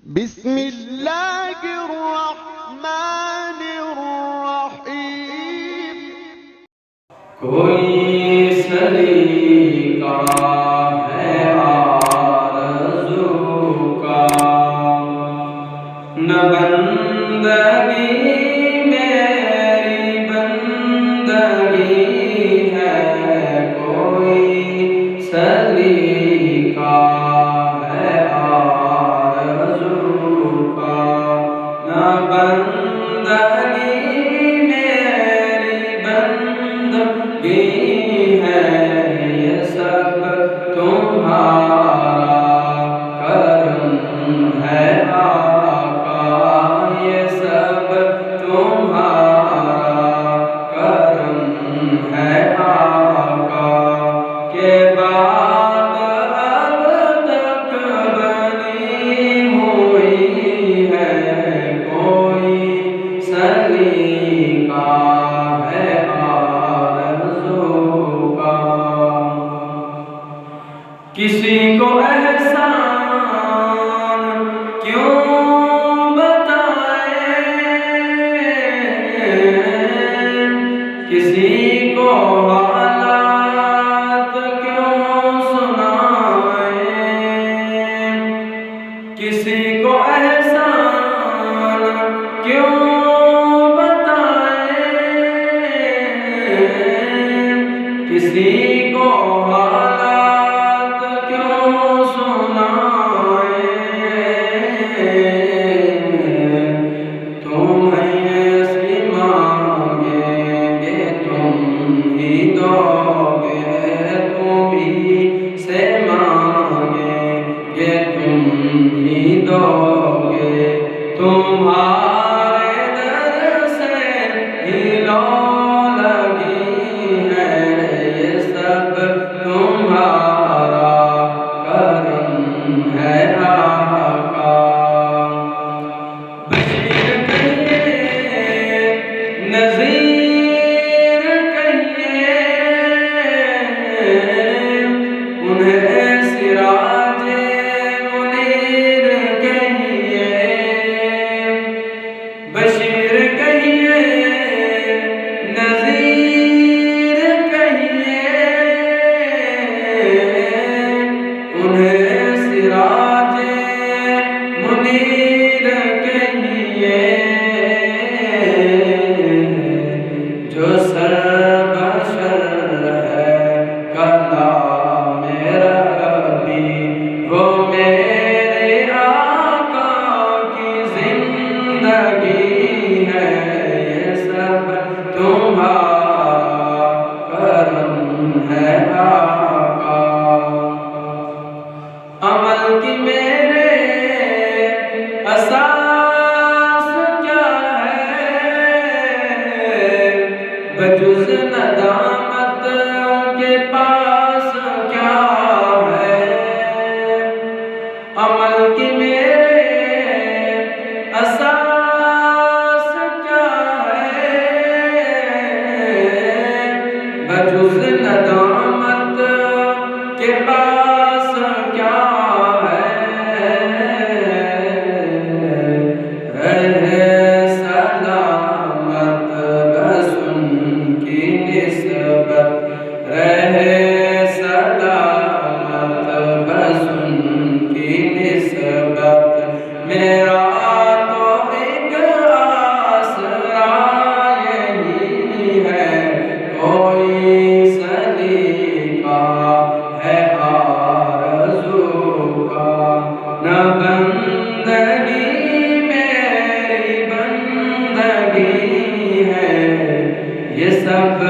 بسم اللہ الرحمن الرحیم۔ کوئی سلیقہ ہے آرزو کا، نہ بندگی میری بندگی ہے، کوئی سلیقہ ہے آرزو کا، نہ بندگی میری بندگی ہے، یہ سب تمہارا کرم ہے آقا، یہ سب تمہارا کرم ہے آقا، کہ بات اب تک بنی ہوئی ہے، کوئی سلیقہ ہے آرزو کا۔ کسی کو احسان کیوں بتائیں، کسی کو حالات کیوں سنائیں، کسی کو احسان کیوں بتائیں، کسی کو حالات کیوں سنائیں، تمہیں ایسی مانگیں گے تم ہی دو گے، تم ہی سے مانگیں گے تم ہی دو گے، تمہارے در سے ہی لو لگی ہے، یہ سب تمہارا کرم ہے آقا۔ بشیر کہیے نذیر کہیے، انہیں سراج منیر کہیے، بشیر کہیے نذیر کہیے، انہیں سراج منیر کہیے، جو سربشر ہے کلام ربی، وہ میرے آقا کی زندگی ہے، یہ سب تمہارا کرم ہے آقا۔ عمل کی میرے اساس کیا ہے، بجز ندامت کے پاس کیا ہے، عمل کی میرے اساس کیا ہے، بجز ندامت کے پاس کیا ہے، رہے سلامت بس ان کی نسبت، رہے سلامت بس ان کی نسبت، میرا تو ایک آسرا یہی ہے، کوئی سلیقہ ہے آرزو کا، نہ بندگی میری بندگی ہے، یہ سب